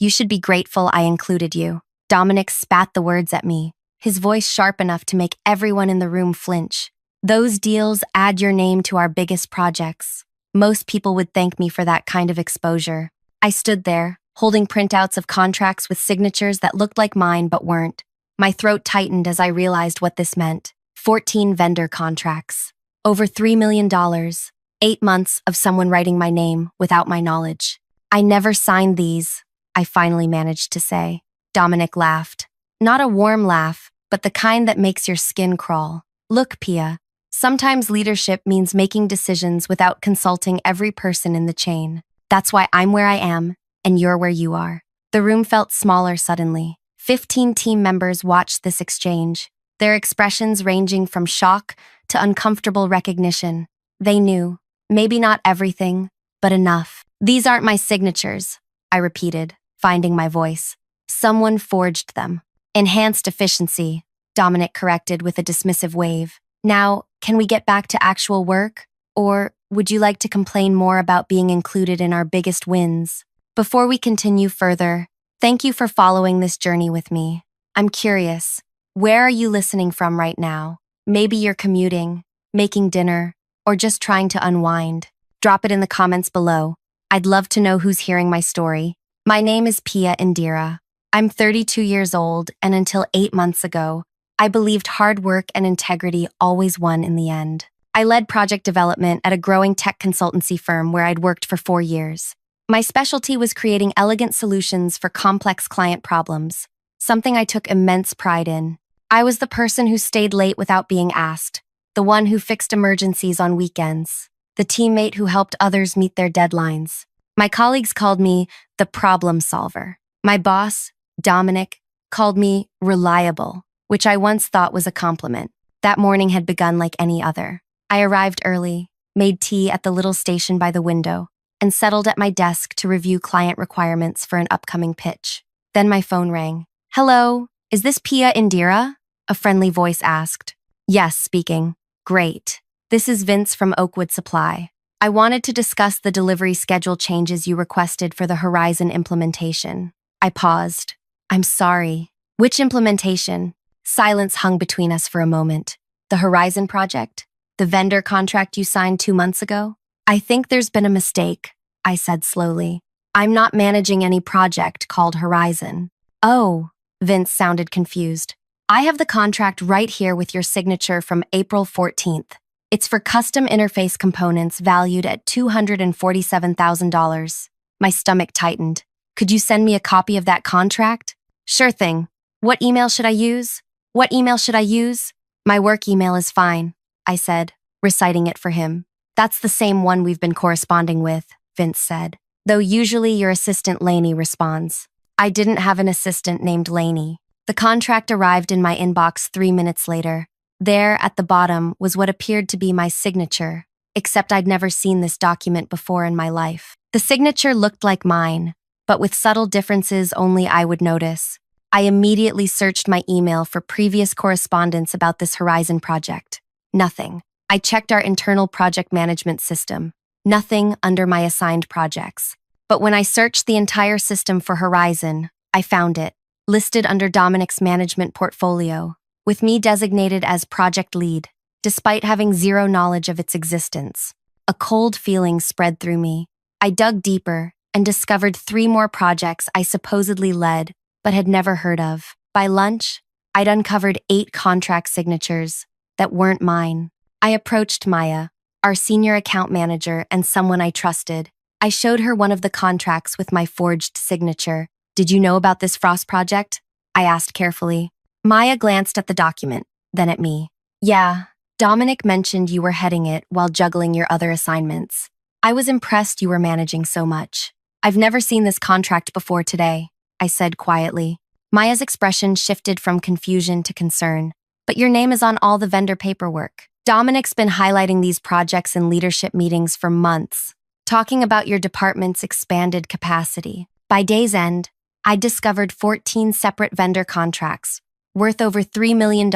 You should be grateful I included you. Dominic spat the words at me, his voice sharp enough to make everyone in the room flinch. Those deals add your name to our biggest projects. Most people would thank me for that kind of exposure. I stood there, holding printouts of contracts with signatures that looked like mine but weren't. My throat tightened as I realized what this meant. 14 vendor contracts. Over $3 million. 8 months of someone writing my name without my knowledge. I never signed these, I finally managed to say. Dominic laughed. Not a warm laugh, but the kind that makes your skin crawl. Look, Pia, sometimes leadership means making decisions without consulting every person in the chain. That's why I'm where I am, and you're where you are. The room felt smaller suddenly. 15 team members watched this exchange, their expressions ranging from shock to uncomfortable recognition. They knew, maybe not everything, but enough. These aren't my signatures, I repeated, finding my voice. Someone forged them. Enhanced efficiency, Dominic corrected with a dismissive wave. Now, can we get back to actual work? Or would you like to complain more about being included in our biggest wins? Before we continue further, thank you for following this journey with me. I'm curious, where are you listening from right now? Maybe you're commuting, making dinner, or just trying to unwind. Drop it in the comments below. I'd love to know who's hearing my story. My name is Pia Indira. I'm 32 years old, and until 8 months ago, I believed hard work and integrity always won in the end. I led project development at a growing tech consultancy firm where I'd worked for 4 years. My specialty was creating elegant solutions for complex client problems, something I took immense pride in. I was the person who stayed late without being asked, the one who fixed emergencies on weekends, the teammate who helped others meet their deadlines. My colleagues called me the problem solver. My boss, Dominic, called me reliable, which I once thought was a compliment. That morning had begun like any other. I arrived early, made tea at the little station by the window, and settled at my desk to review client requirements for an upcoming pitch. Then my phone rang. "Hello, is this Pia Indira?" A friendly voice asked. "Yes, speaking." "Great. This is Vince from Oakwood Supply. I wanted to discuss the delivery schedule changes you requested for the Horizon implementation." I paused. "I'm sorry. Which implementation?" Silence hung between us for a moment. "The Horizon project? The vendor contract you signed 2 months ago?" "I think there's been a mistake," I said slowly. "I'm not managing any project called Horizon." "Oh," Vince sounded confused. "I have the contract right here with your signature from April 14th. It's for custom interface components valued at $247,000. My stomach tightened. "Could you send me a copy of that contract?" "Sure thing. What email should I use?" "What email should I use?" "My work email is fine," I said, reciting it for him. "That's the same one we've been corresponding with," Vince said, "though usually your assistant Lainey responds." I didn't have an assistant named Lainey. The contract arrived in my inbox 3 minutes later. There, at the bottom, was what appeared to be my signature, except I'd never seen this document before in my life. The signature looked like mine, but with subtle differences only I would notice. I immediately searched my email for previous correspondence about this Horizon project. Nothing. I checked our internal project management system. Nothing under my assigned projects. But when I searched the entire system for Horizon, I found it, listed under Dominic's management portfolio, with me designated as project lead, despite having zero knowledge of its existence. A cold feeling spread through me. I dug deeper and discovered 3 more projects I supposedly led, but had never heard of. By lunch, I'd uncovered 8 contract signatures that weren't mine. I approached Maya, our senior account manager and someone I trusted. I showed her one of the contracts with my forged signature. "Did you know about this Frost project?" I asked carefully. Maya glanced at the document, then at me. "Yeah, Dominic mentioned you were heading it while juggling your other assignments. I was impressed you were managing so much. I've never seen this contract before today," I said quietly. Maya's expression shifted from confusion to concern. "But your name is on all the vendor paperwork. Dominic's been highlighting these projects in leadership meetings for months, talking about your department's expanded capacity. By day's end, I discovered 14 separate vendor contracts, worth over $3 million,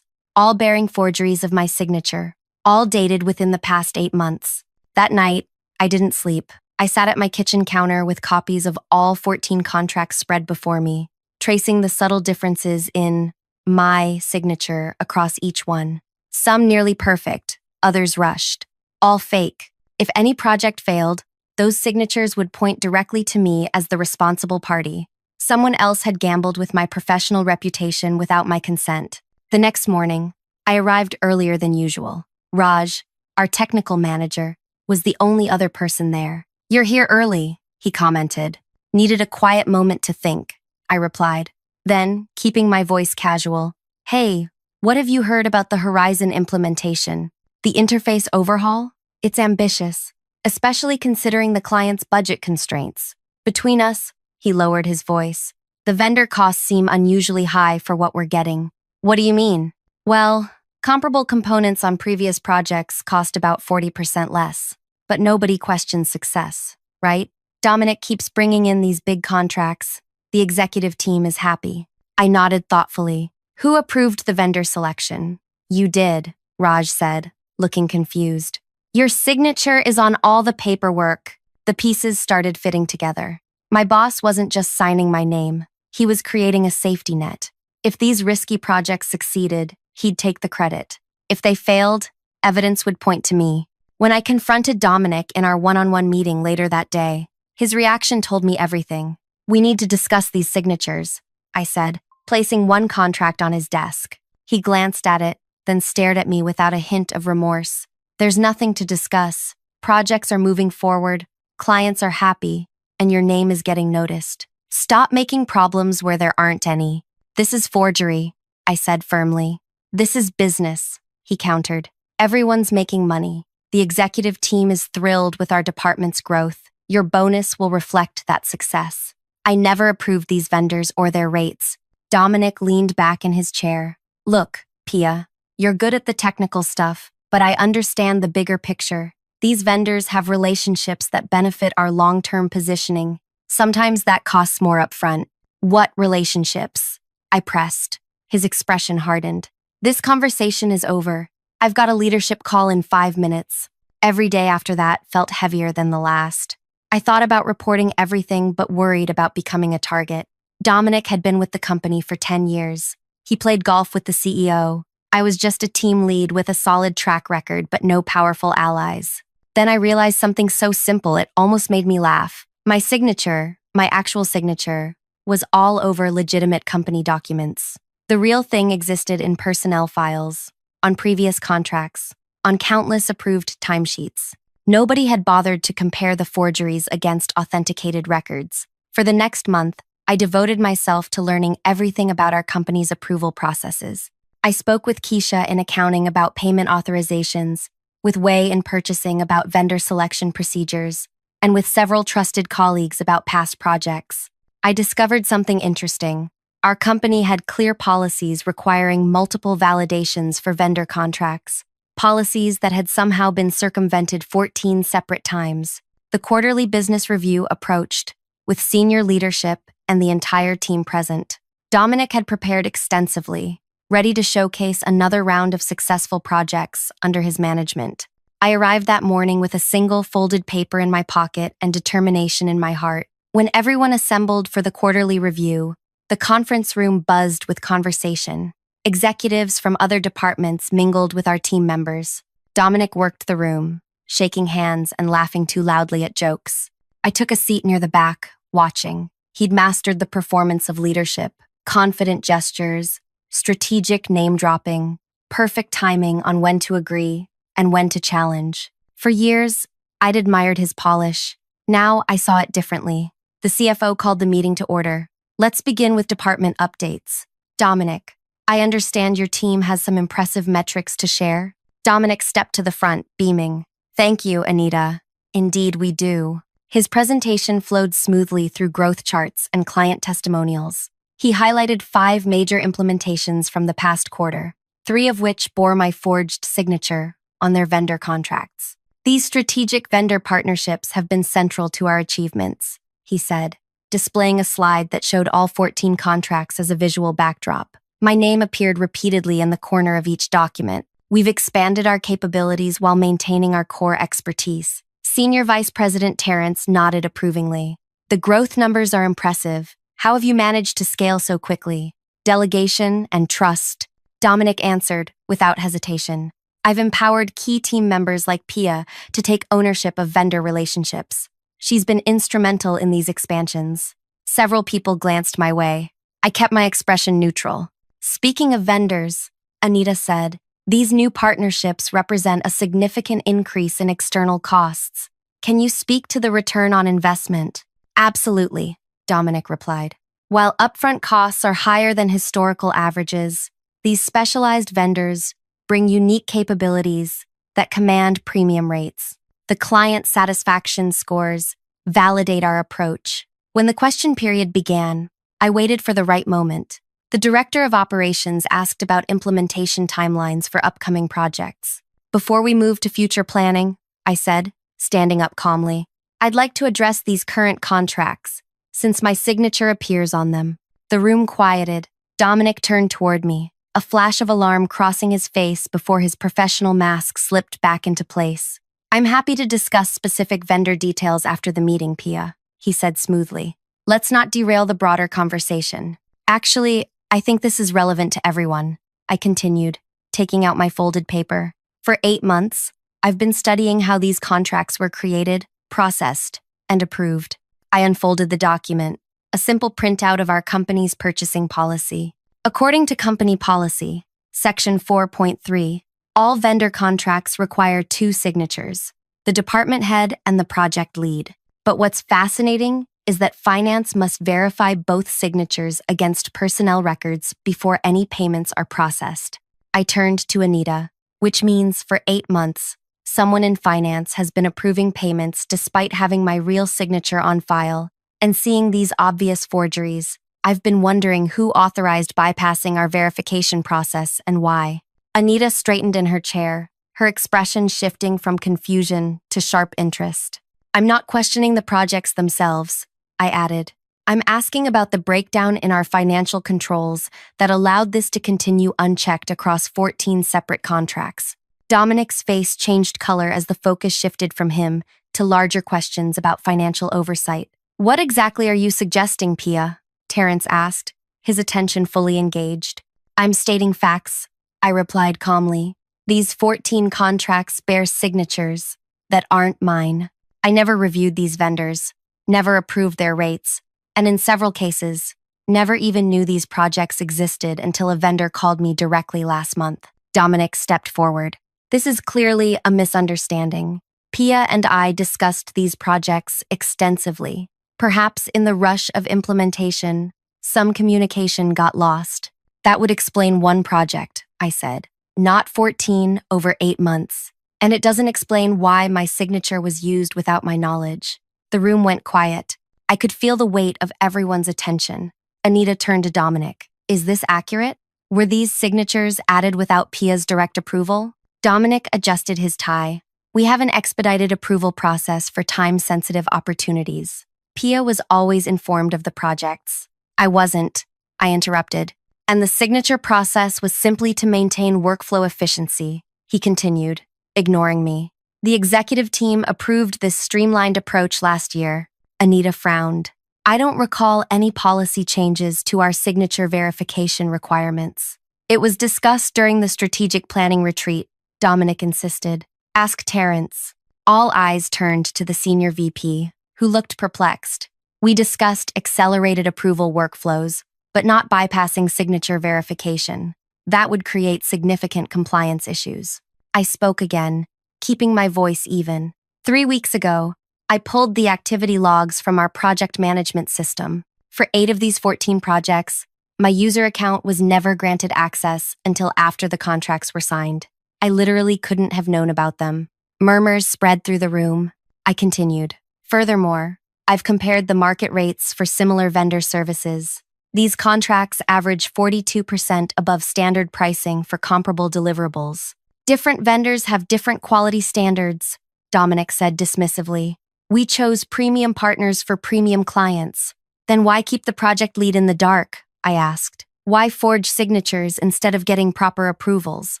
all bearing forgeries of my signature, all dated within the past 8 months. That night, I didn't sleep. I sat at my kitchen counter with copies of all 14 contracts spread before me, tracing the subtle differences in my signature across each one. Some nearly perfect, others rushed. All fake. If any project failed, those signatures would point directly to me as the responsible party. Someone else had gambled with my professional reputation without my consent. The next morning, I arrived earlier than usual. Raj, our technical manager, was the only other person there. "You're here early," he commented. "Needed a quiet moment to think," I replied. Then, keeping my voice casual, "Hey, what have you heard about the Horizon implementation? The interface overhaul? It's ambitious, especially considering the client's budget constraints. Between us," he lowered his voice, "the vendor costs seem unusually high for what we're getting." "What do you mean?" "Well, comparable components on previous projects cost about 40% less. But nobody questions success, right? Dominic keeps bringing in these big contracts. The executive team is happy." I nodded thoughtfully. "Who approved the vendor selection?" "You did," Raj said, looking confused. "Your signature is on all the paperwork." The pieces started fitting together. My boss wasn't just signing my name. He was creating a safety net. If these risky projects succeeded, he'd take the credit. If they failed, evidence would point to me. When I confronted Dominic in our one-on-one meeting later that day, his reaction told me everything. "We need to discuss these signatures," I said, placing one contract on his desk. He glanced at it, then stared at me without a hint of remorse. "There's nothing to discuss. Projects are moving forward, clients are happy, and your name is getting noticed. Stop making problems where there aren't any." "This is forgery," I said firmly. "This is business," he countered. "Everyone's making money. The executive team is thrilled with our department's growth. Your bonus will reflect that success." I never approved these vendors or their rates. Dominic leaned back in his chair. "Look, Pia, you're good at the technical stuff, but I understand the bigger picture. These vendors have relationships that benefit our long-term positioning. Sometimes that costs more upfront." "What relationships?" I pressed. His expression hardened. "This conversation is over. I've got a leadership call in 5 minutes." Every day after that felt heavier than the last. I thought about reporting everything but worried about becoming a target. Dominic had been with the company for 10 years. He played golf with the CEO. I was just a team lead with a solid track record but no powerful allies. Then I realized something so simple it almost made me laugh. My signature, my actual signature, was all over legitimate company documents. The real thing existed in personnel files, on previous contracts, on countless approved timesheets. Nobody had bothered to compare the forgeries against authenticated records. For the next month, I devoted myself to learning everything about our company's approval processes. I spoke with Keisha in accounting about payment authorizations, with Wei in purchasing about vendor selection procedures, and with several trusted colleagues about past projects. I discovered something interesting. Our company had clear policies requiring multiple validations for vendor contracts, policies that had somehow been circumvented 14 separate times. The quarterly business review approached, with senior leadership and the entire team present. Dominic had prepared extensively, ready to showcase another round of successful projects under his management. I arrived that morning with a single folded paper in my pocket and determination in my heart. When everyone assembled for the quarterly review, the conference room buzzed with conversation. Executives from other departments mingled with our team members. Dominic worked the room, shaking hands and laughing too loudly at jokes. I took a seat near the back, watching. He'd mastered the performance of leadership, confident gestures, strategic name-dropping, perfect timing on when to agree and when to challenge. For years, I'd admired his polish. Now I saw it differently. The CFO called the meeting to order. "Let's begin with department updates. Dominic, I understand your team has some impressive metrics to share." Dominic stepped to the front, beaming. "Thank you, Anita. Indeed, we do." His presentation flowed smoothly through growth charts and client testimonials. He highlighted 5 major implementations from the past quarter, 3 of which bore my forged signature on their vendor contracts. "These strategic vendor partnerships have been central to our achievements," he said, displaying a slide that showed all 14 contracts as a visual backdrop. My name appeared repeatedly in the corner of each document. "We've expanded our capabilities while maintaining our core expertise. Senior Vice President Terrence nodded approvingly. The growth numbers are impressive. How have you managed to scale so quickly? Delegation and trust, Dominic answered without hesitation. I've empowered key team members like Pia to take ownership of vendor relationships. She's been instrumental in these expansions. Several people glanced my way. I kept my expression neutral. Speaking of vendors, Anita said, these new partnerships represent a significant increase in external costs. Can you speak to the return on investment? Absolutely, Dominic replied. While upfront costs are higher than historical averages, these specialized vendors bring unique capabilities that command premium rates. The client satisfaction scores validate our approach. When the question period began, I waited for the right moment. The director of operations asked about implementation timelines for upcoming projects. Before we move to future planning, I said, standing up calmly, I'd like to address these current contracts, since my signature appears on them. The room quieted. Dominic turned toward me, a flash of alarm crossing his face before his professional mask slipped back into place. I'm happy to discuss specific vendor details after the meeting, Pia, he said smoothly. Let's not derail the broader conversation. Actually, I think this is relevant to everyone, I continued, taking out my folded paper. For 8 months, I've been studying how these contracts were created, processed, and approved. I unfolded the document, a simple printout of our company's purchasing policy. According to company policy, Section 4.3, all vendor contracts require 2 signatures, the department head and the project lead. But what's fascinating is that finance must verify both signatures against personnel records before any payments are processed. I turned to Anita, which means for 8 months, someone in finance has been approving payments despite having my real signature on file, and seeing these obvious forgeries, I've been wondering who authorized bypassing our verification process and why. Anita straightened in her chair, her expression shifting from confusion to sharp interest. I'm not questioning the projects themselves, I added. I'm asking about the breakdown in our financial controls that allowed this to continue unchecked across 14 separate contracts. Dominic's face changed color as the focus shifted from him to larger questions about financial oversight. What exactly are you suggesting, Pia? Terrence asked, his attention fully engaged. I'm stating facts, I replied calmly. These 14 contracts bear signatures that aren't mine. I never reviewed these vendors, never approved their rates, and in several cases, never even knew these projects existed until a vendor called me directly last month. Dominic stepped forward. This is clearly a misunderstanding. Pia and I discussed these projects extensively. Perhaps in the rush of implementation, some communication got lost. That would explain one project, I said, not 14 over 8 months. And it doesn't explain why my signature was used without my knowledge. The room went quiet. I could feel the weight of everyone's attention. Anita turned to Dominic. Is this accurate? Were these signatures added without Pia's direct approval? Dominic adjusted his tie. We have an expedited approval process for time-sensitive opportunities. Pia was always informed of the projects. I wasn't, I interrupted. And the signature process was simply to maintain workflow efficiency, he continued, ignoring me. The executive team approved this streamlined approach last year. Anita frowned. I don't recall any policy changes to our signature verification requirements. It was discussed during the strategic planning retreat, Dominic insisted. Ask Terrence. All eyes turned to the senior VP, who looked perplexed. We discussed accelerated approval workflows, but not bypassing signature verification. That would create significant compliance issues. I spoke again, keeping my voice even. 3 weeks ago, I pulled the activity logs from our project management system. For 8 of these 14 projects, my user account was never granted access until after the contracts were signed. I literally couldn't have known about them. Murmurs spread through the room. I continued. Furthermore, I've compared the market rates for similar vendor services. These contracts average 42% above standard pricing for comparable deliverables. Different vendors have different quality standards, Dominic said dismissively. We chose premium partners for premium clients. Then why keep the project lead in the dark? I asked. Why forge signatures instead of getting proper approvals?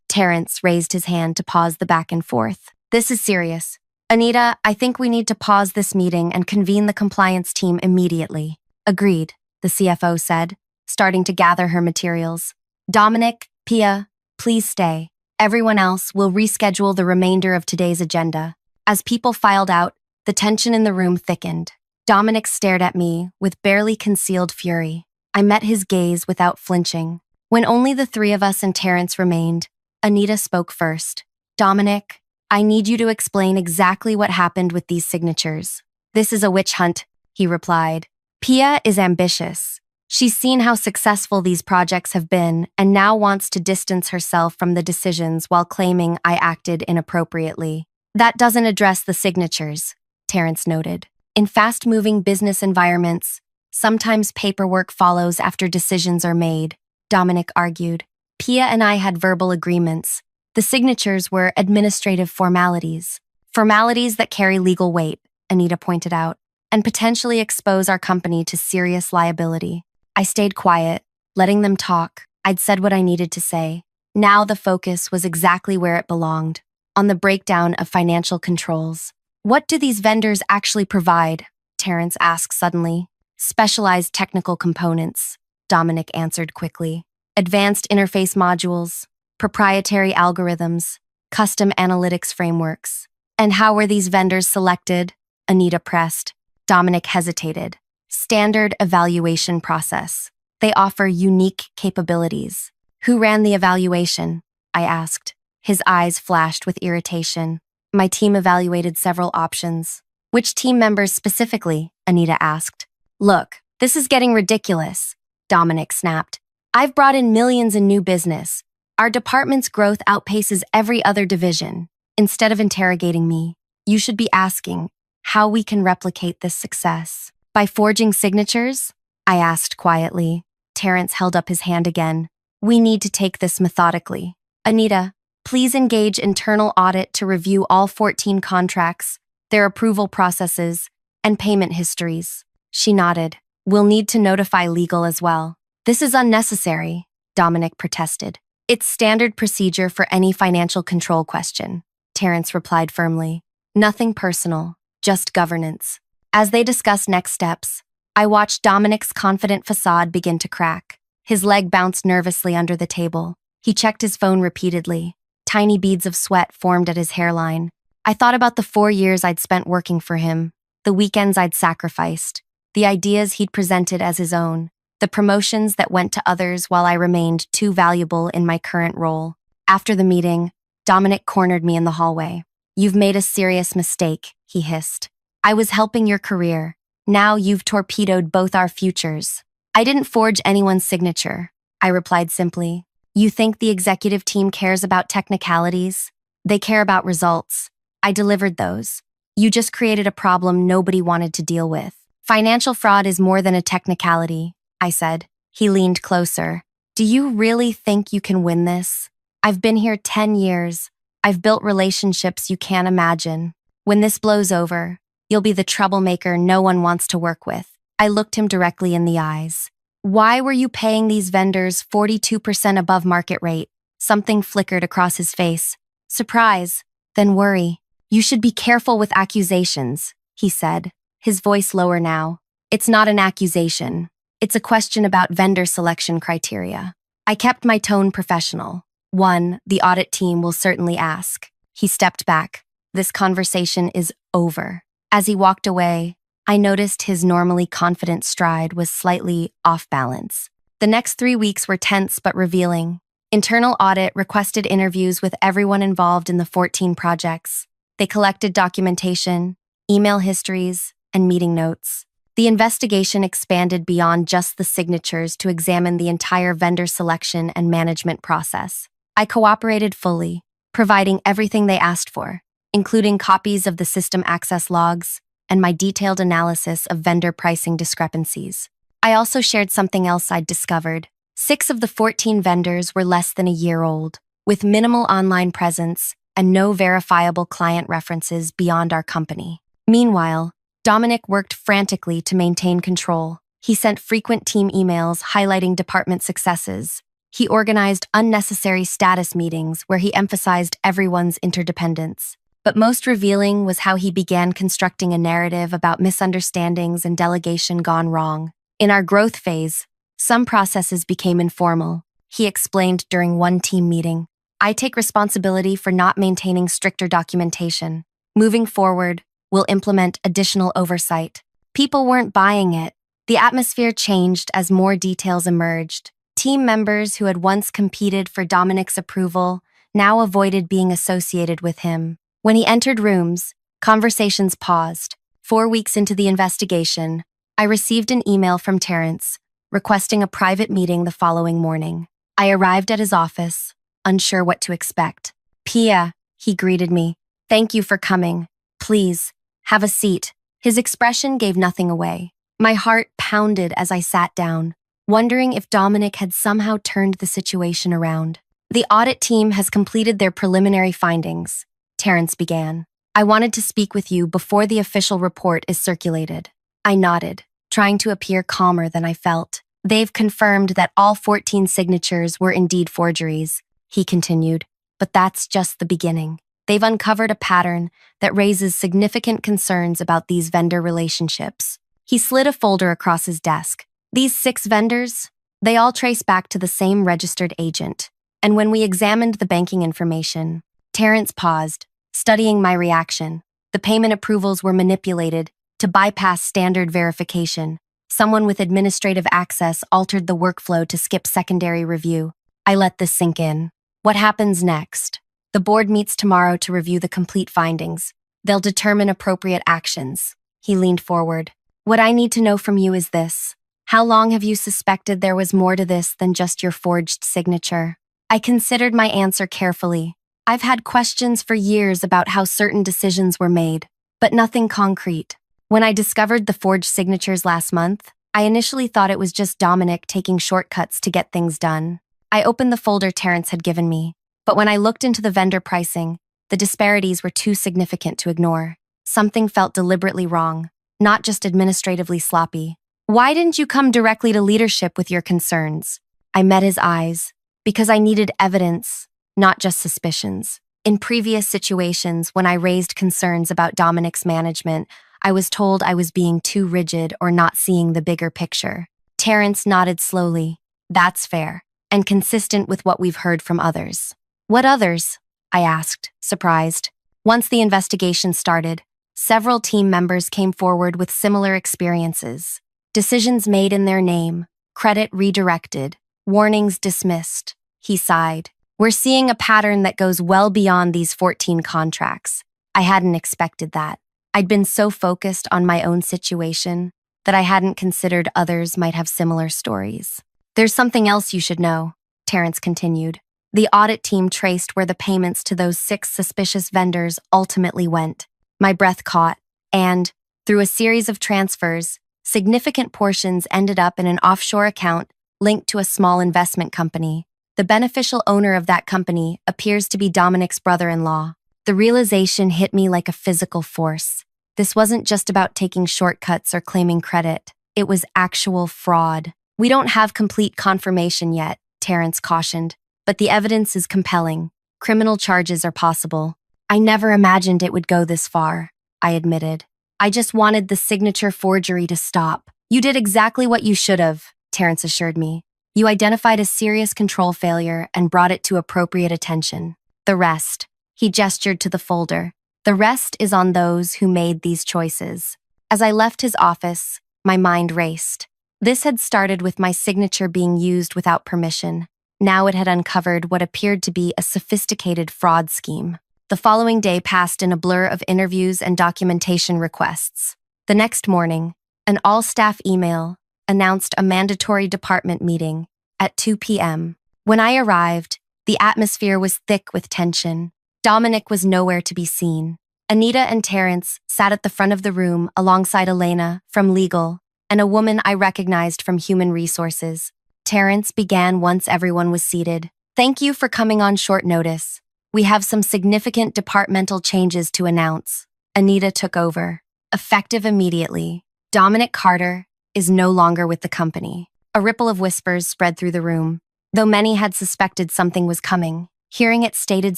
Terrence raised his hand to pause the back and forth. This is serious. Anita, I think we need to pause this meeting and convene the compliance team immediately. Agreed, the CFO said, starting to gather her materials. Dominic, Pia, please stay. Everyone else will reschedule the remainder of today's agenda. As people filed out, the tension in the room thickened. Dominic stared at me with barely concealed fury. I met his gaze without flinching. When only the three of us and Terrence remained, Anita spoke first. Dominic, I need you to explain exactly what happened with these signatures. This is a witch hunt, he replied. Pia is ambitious. She's seen how successful these projects have been and now wants to distance herself from the decisions while claiming I acted inappropriately. That doesn't address the signatures, Terrence noted. In fast-moving business environments, sometimes paperwork follows after decisions are made, Dominic argued. Pia and I had verbal agreements. The signatures were administrative formalities. Formalities that carry legal weight, Anita pointed out, and potentially expose our company to serious liability. I stayed quiet, letting them talk. I'd said what I needed to say. Now the focus was exactly where it belonged, on the breakdown of financial controls. What do these vendors actually provide? Terrence asked suddenly. Specialized technical components, Dominic answered quickly. Advanced interface modules, proprietary algorithms, custom analytics frameworks. And how were these vendors selected? Anita pressed. Dominic hesitated. Standard evaluation process. They offer unique capabilities. Who ran the evaluation? I asked. His eyes flashed with irritation. My team evaluated several options. Which team members specifically? Anita asked. Look, this is getting ridiculous, Dominic snapped. I've brought in millions in new business. Our department's growth outpaces every other division. Instead of interrogating me, you should be asking how we can replicate this success. By forging signatures? I asked quietly. Terrence held up his hand again. We need to take this methodically. Anita, please engage internal audit to review all 14 contracts, their approval processes, and payment histories. She nodded. We'll need to notify legal as well. This is unnecessary, Dominic protested. It's standard procedure for any financial control question, Terrence replied firmly. Nothing personal, just governance. As they discussed next steps, I watched Dominic's confident facade begin to crack. His leg bounced nervously under the table. He checked his phone repeatedly. Tiny beads of sweat formed at his hairline. I thought about the 4 years I'd spent working for him, the weekends I'd sacrificed, the ideas he'd presented as his own, the promotions that went to others while I remained too valuable in my current role. After the meeting, Dominic cornered me in the hallway. You've made a serious mistake, he hissed. I was helping your career. Now you've torpedoed both our futures. I didn't forge anyone's signature, I replied simply. You think the executive team cares about technicalities? They care about results. I delivered those. You just created a problem nobody wanted to deal with. Financial fraud is more than a technicality, I said. He leaned closer. Do you really think you can win this? I've been here 10 years. I've built relationships you can't imagine. When this blows over, you'll be the troublemaker no one wants to work with. I looked him directly in the eyes. Why were you paying these vendors 42% above market rate? Something flickered across his face. Surprise, then worry. You should be careful with accusations, he said, his voice lower now. It's not an accusation. It's a question about vendor selection criteria. I kept my tone professional. One, the audit team will certainly ask. He stepped back. This conversation is over. As he walked away, I noticed his normally confident stride was slightly off balance. The next 3 weeks were tense but revealing. Internal audit requested interviews with everyone involved in the 14 projects. They collected documentation, email histories, and meeting notes. The investigation expanded beyond just the signatures to examine the entire vendor selection and management process. I cooperated fully, providing everything they asked for, including copies of the system access logs and my detailed analysis of vendor pricing discrepancies. I also shared something else I'd discovered. 6 of the 14 vendors were less than a year old, with minimal online presence and no verifiable client references beyond our company. Meanwhile, Dominic worked frantically to maintain control. He sent frequent team emails highlighting department successes. He organized unnecessary status meetings where he emphasized everyone's interdependence. But most revealing was how he began constructing a narrative about misunderstandings and delegation gone wrong. In our growth phase, some processes became informal, he explained during one team meeting. I take responsibility for not maintaining stricter documentation. Moving forward, we'll implement additional oversight. People weren't buying it. The atmosphere changed as more details emerged. Team members who had once competed for Dominic's approval now avoided being associated with him. When he entered rooms, conversations paused. 4 weeks into the investigation, I received an email from Terrence requesting a private meeting the following morning. I arrived at his office, unsure what to expect. "Pia," he greeted me. "Thank you for coming. Please, have a seat." His expression gave nothing away. My heart pounded as I sat down, wondering if Dominic had somehow turned the situation around. "The audit team has completed their preliminary findings," Terrence began. "I wanted to speak with you before the official report is circulated." I nodded, trying to appear calmer than I felt. "They've confirmed that all 14 signatures were indeed forgeries," he continued, "but that's just the beginning. They've uncovered a pattern that raises significant concerns about these vendor relationships." He slid a folder across his desk. "These 6 vendors, they all trace back to the same registered agent. And when we examined the banking information," Terrence paused, studying my reaction. "The payment approvals were manipulated to bypass standard verification. Someone with administrative access altered the workflow to skip secondary review." I let this sink in. "What happens next?" "The board meets tomorrow to review the complete findings. They'll determine appropriate actions." He leaned forward. "What I need to know from you is this. How long have you suspected there was more to this than just your forged signature?" I considered my answer carefully. I've had questions for years about how certain decisions were made, but nothing concrete. When I discovered the forged signatures last month, I initially thought it was just Dominic taking shortcuts to get things done. I opened the folder Terrence had given me, but when I looked into the vendor pricing, the disparities were too significant to ignore. Something felt deliberately wrong, not just administratively sloppy. "Why didn't you come directly to leadership with your concerns?" I met his eyes, because I needed evidence, not just suspicions. In previous situations, when I raised concerns about Dominic's management, I was told I was being too rigid or not seeing the bigger picture. Terrence nodded slowly. "That's fair, and consistent with what we've heard from others." "What others?" I asked, surprised. Once the investigation started, several team members came forward with similar experiences. Decisions made in their name, credit redirected, warnings dismissed. He sighed. "We're seeing a pattern that goes well beyond these 14 contracts." I hadn't expected that. I'd been so focused on my own situation that I hadn't considered others might have similar stories. "There's something else you should know," Terrence continued. "The audit team traced where the payments to those 6 suspicious vendors ultimately went." My breath caught, and, through a series of transfers, significant portions ended up in an offshore account linked to a small investment company. The beneficial owner of that company appears to be Dominic's brother-in-law. The realization hit me like a physical force. This wasn't just about taking shortcuts or claiming credit. It was actual fraud. "We don't have complete confirmation yet," Terrence cautioned, "but the evidence is compelling. Criminal charges are possible." "I never imagined it would go this far," I admitted. "I just wanted the signature forgery to stop." "You did exactly what you should have," Terrence assured me. "You identified a serious control failure and brought it to appropriate attention. The rest," he gestured to the folder, "the rest is on those who made these choices." As I left his office, my mind raced. This had started with my signature being used without permission. Now it had uncovered what appeared to be a sophisticated fraud scheme. The following day passed in a blur of interviews and documentation requests. The next morning, an all-staff email announced a mandatory department meeting at 2 p.m. When I arrived, the atmosphere was thick with tension. Dominic was nowhere to be seen. Anita and Terrence sat at the front of the room alongside Elena from legal and a woman I recognized from human resources. Terrence began once everyone was seated. "Thank you for coming on short notice. We have some significant departmental changes to announce." Anita took over. Effective immediately, Dominic Carter is no longer with the company. A ripple of whispers spread through the room. Though many had suspected something was coming, hearing it stated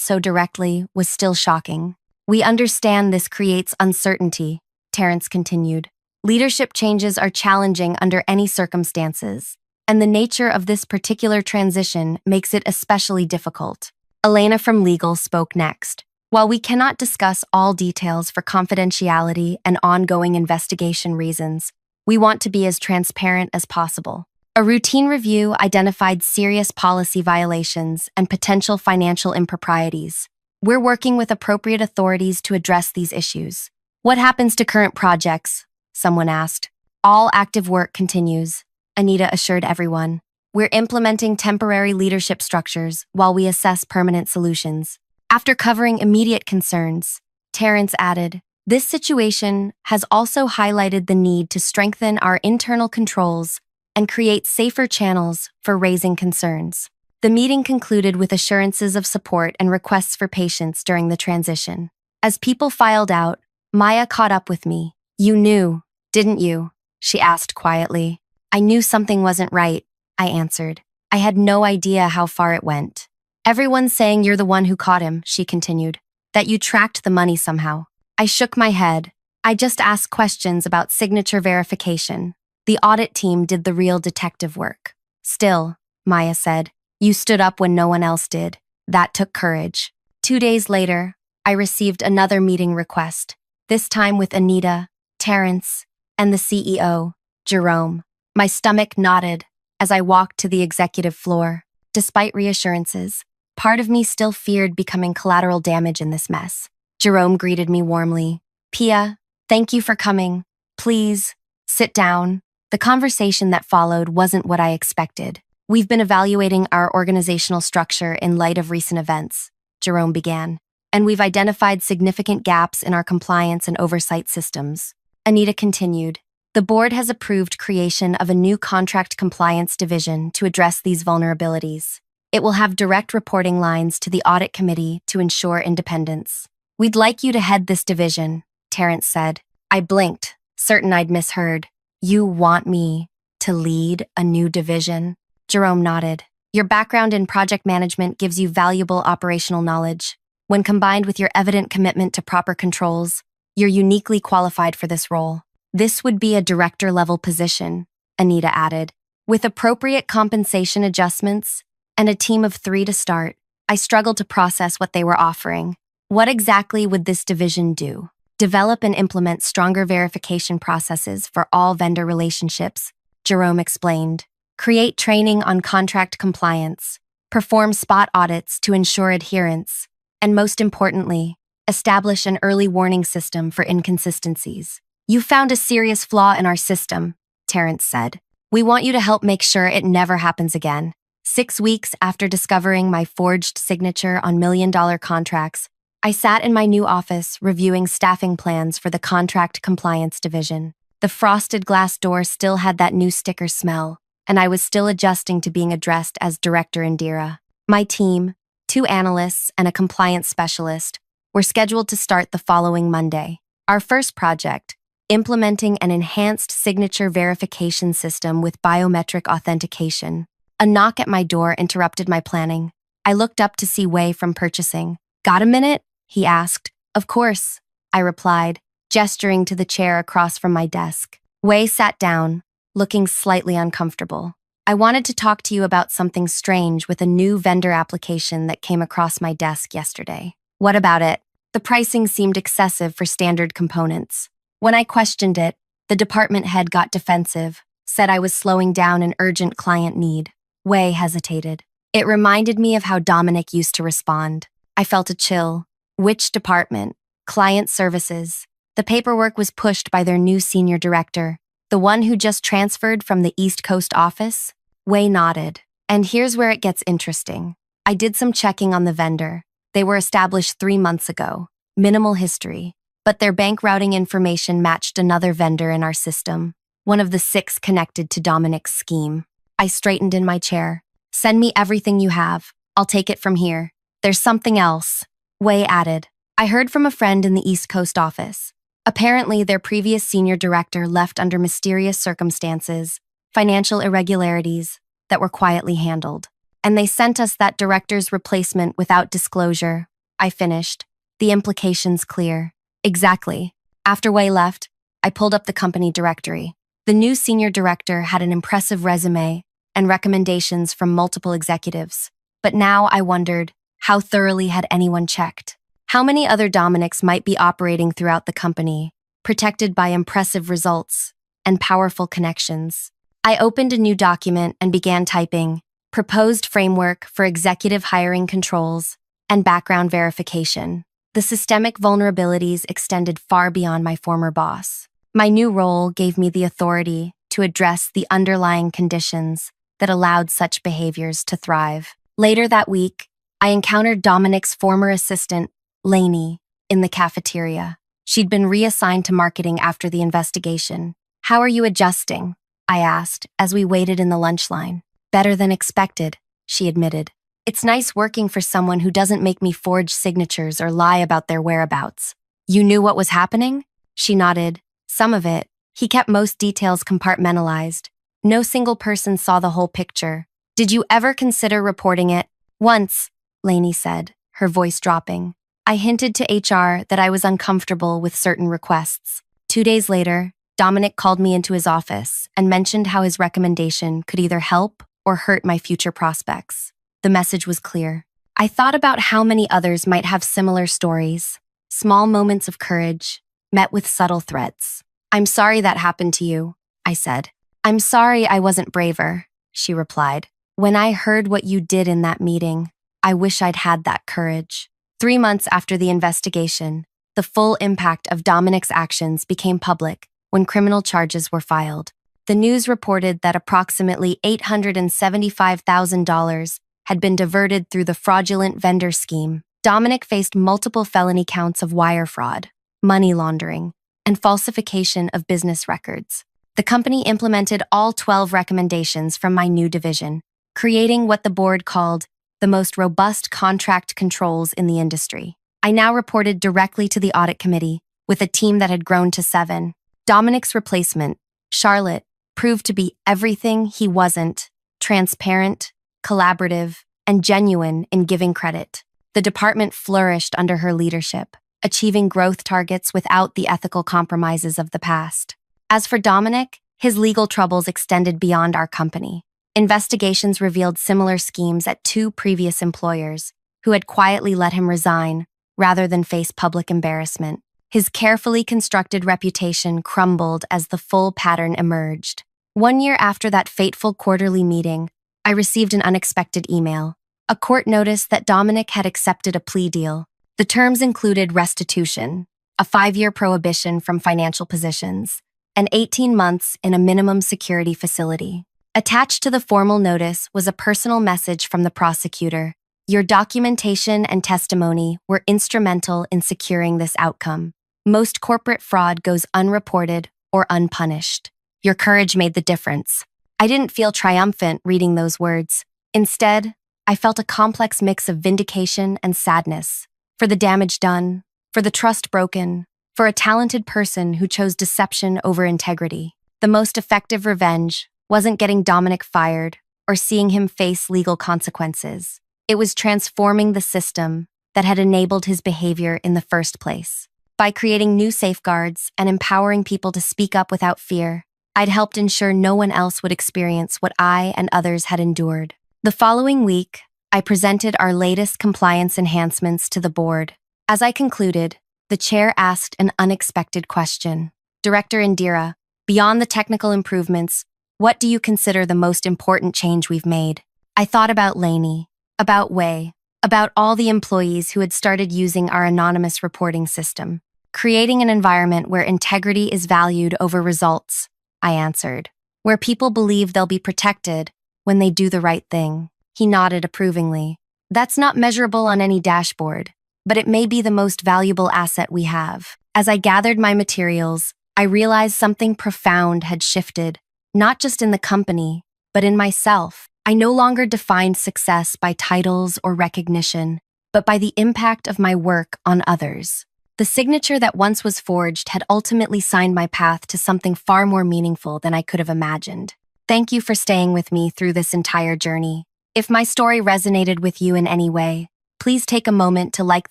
so directly was still shocking. We understand this creates uncertainty, Terrence continued. Leadership changes are challenging under any circumstances, and the nature of this particular transition makes it especially difficult. Elena from Legal spoke next. While we cannot discuss all details for confidentiality and ongoing investigation reasons, we want to be as transparent as possible. A routine review identified serious policy violations and potential financial improprieties. We're working with appropriate authorities to address these issues. What happens to current projects? Someone asked. All active work continues, Anita assured everyone. We're implementing temporary leadership structures while we assess permanent solutions. After covering immediate concerns, Terrence added, this situation has also highlighted the need to strengthen our internal controls and create safer channels for raising concerns. The meeting concluded with assurances of support and requests for patience during the transition. As people filed out, Maya caught up with me. You knew, didn't you? She asked quietly. I knew something wasn't right, I answered. I had no idea how far it went. Everyone's saying you're the one who caught him, she continued, that you tracked the money somehow. I shook my head. I just asked questions about signature verification. The audit team did the real detective work. Still, Maya said, you stood up when no one else did. That took courage. 2 days later, I received another meeting request, this time with Anita, Terrence, and the CEO, Jerome. My stomach knotted as I walked to the executive floor. Despite reassurances, part of me still feared becoming collateral damage in this mess. Jerome greeted me warmly. Pia, thank you for coming. Please, sit down. The conversation that followed wasn't what I expected. We've been evaluating our organizational structure in light of recent events, Jerome began, and we've identified significant gaps in our compliance and oversight systems. Anita continued. The board has approved creation of a new contract compliance division to address these vulnerabilities. It will have direct reporting lines to the audit committee to ensure independence. We'd like you to head this division, Terrence said. I blinked, certain I'd misheard. You want me to lead a new division? Jerome nodded. Your background in project management gives you valuable operational knowledge. When combined with your evident commitment to proper controls, you're uniquely qualified for this role. This would be a director-level position, Anita added. With appropriate compensation adjustments and a team of 3 to start, I struggled to process what they were offering. What exactly would this division do? Develop and implement stronger verification processes for all vendor relationships, Jerome explained. Create training on contract compliance, perform spot audits to ensure adherence, and most importantly, establish an early warning system for inconsistencies. You found a serious flaw in our system, Terrence said. We want you to help make sure it never happens again. 6 weeks after discovering my forged signature on million-dollar contracts, I sat in my new office reviewing staffing plans for the contract compliance division. The frosted glass door still had that new sticker smell, and I was still adjusting to being addressed as Director Indira. My team, 2 analysts and a compliance specialist, were scheduled to start the following Monday. Our first project, implementing an enhanced signature verification system with biometric authentication. A knock at my door interrupted my planning. I looked up to see Wei from purchasing. Got a minute? He asked. Of course, I replied, gesturing to the chair across from my desk. Wei sat down, looking slightly uncomfortable. I wanted to talk to you about something strange with a new vendor application that came across my desk yesterday. What about it? The pricing seemed excessive for standard components. When I questioned it, the department head got defensive, said I was slowing down an urgent client need. Wei hesitated. It reminded me of how Dominic used to respond. I felt a chill. Which department? Client services. The paperwork was pushed by their new senior director, the one who just transferred from the East Coast office. Wei nodded. And here's where it gets interesting. I did some checking on the vendor. They were established 3 months ago. Minimal history. But their bank routing information matched another vendor in our system, one of the 6 connected to Dominic's scheme. I straightened in my chair. Send me everything you have. I'll take it from here. There's something else, Wei added. I heard from a friend in the East Coast office. Apparently, their previous senior director left under mysterious circumstances, financial irregularities that were quietly handled. And they sent us that director's replacement without disclosure. I finished. The implications clear. Exactly. After Wei left, I pulled up the company directory. The new senior director had an impressive resume and recommendations from multiple executives. But now I wondered, how thoroughly had anyone checked? How many other Dominics might be operating throughout the company, protected by impressive results and powerful connections? I opened a new document and began typing, proposed framework for executive hiring controls and background verification. The systemic vulnerabilities extended far beyond my former boss. My new role gave me the authority to address the underlying conditions that allowed such behaviors to thrive. Later that week, I encountered Dominic's former assistant, Lainey, in the cafeteria. She'd been reassigned to marketing after the investigation. "How are you adjusting?" I asked as we waited in the lunch line. "Better than expected," she admitted. "It's nice working for someone who doesn't make me forge signatures or lie about their whereabouts." "You knew what was happening?" She nodded. "Some of it. He kept most details compartmentalized. No single person saw the whole picture. Did you ever consider reporting it?" "Once," Lainey said, her voice dropping. "I hinted to HR that I was uncomfortable with certain requests. 2 days later, Dominic called me into his office and mentioned how his recommendation could either help or hurt my future prospects. The message was clear. I thought about how many others might have similar stories, small moments of courage, met with subtle threats. "I'm sorry that happened to you," I said. "I'm sorry I wasn't braver," she replied. "When I heard what you did in that meeting, I wish I'd had that courage." 3 months after the investigation, the full impact of Dominic's actions became public when criminal charges were filed. The news reported that approximately $875,000 had been diverted through the fraudulent vendor scheme. Dominic faced multiple felony counts of wire fraud, money laundering, and falsification of business records. The company implemented all 12 recommendations from my new division, creating what the board called the most robust contract controls in the industry. I now reported directly to the audit committee, with a team that had grown to 7. Dominic's replacement, Charlotte, proved to be everything he wasn't: transparent, collaborative, and genuine in giving credit. The department flourished under her leadership, achieving growth targets without the ethical compromises of the past. As for Dominic, his legal troubles extended beyond our company. Investigations revealed similar schemes at 2 previous employers, who had quietly let him resign rather than face public embarrassment. His carefully constructed reputation crumbled as the full pattern emerged. 1 year after that fateful quarterly meeting, I received an unexpected email. A court notice that Dominic had accepted a plea deal. The terms included restitution, a 5-year prohibition from financial positions, and 18 months in a minimum security facility. Attached to the formal notice was a personal message from the prosecutor. "Your documentation and testimony were instrumental in securing this outcome. Most corporate fraud goes unreported or unpunished. Your courage made the difference." I didn't feel triumphant reading those words. Instead, I felt a complex mix of vindication and sadness. For the damage done, for the trust broken, for a talented person who chose deception over integrity. The most effective revenge wasn't getting Dominic fired or seeing him face legal consequences. It was transforming the system that had enabled his behavior in the first place. By creating new safeguards and empowering people to speak up without fear, I'd helped ensure no one else would experience what I and others had endured. The following week, I presented our latest compliance enhancements to the board. As I concluded, the chair asked an unexpected question. "Director Indira, beyond the technical improvements, what do you consider the most important change we've made?" I thought about Lainey, about Wei, about all the employees who had started using our anonymous reporting system. "Creating an environment where integrity is valued over results," I answered. "Where people believe they'll be protected when they do the right thing." He nodded approvingly. "That's not measurable on any dashboard, but it may be the most valuable asset we have." As I gathered my materials, I realized something profound had shifted, not just in the company, but in myself. I no longer defined success by titles or recognition, but by the impact of my work on others. The signature that once was forged had ultimately signed my path to something far more meaningful than I could have imagined. Thank you for staying with me through this entire journey. If my story resonated with you in any way, please take a moment to like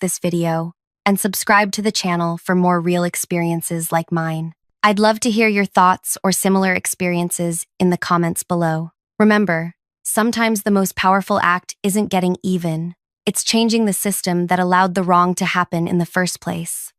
this video, and subscribe to the channel for more real experiences like mine. I'd love to hear your thoughts or similar experiences in the comments below. Remember, sometimes the most powerful act isn't getting even, it's changing the system that allowed the wrong to happen in the first place.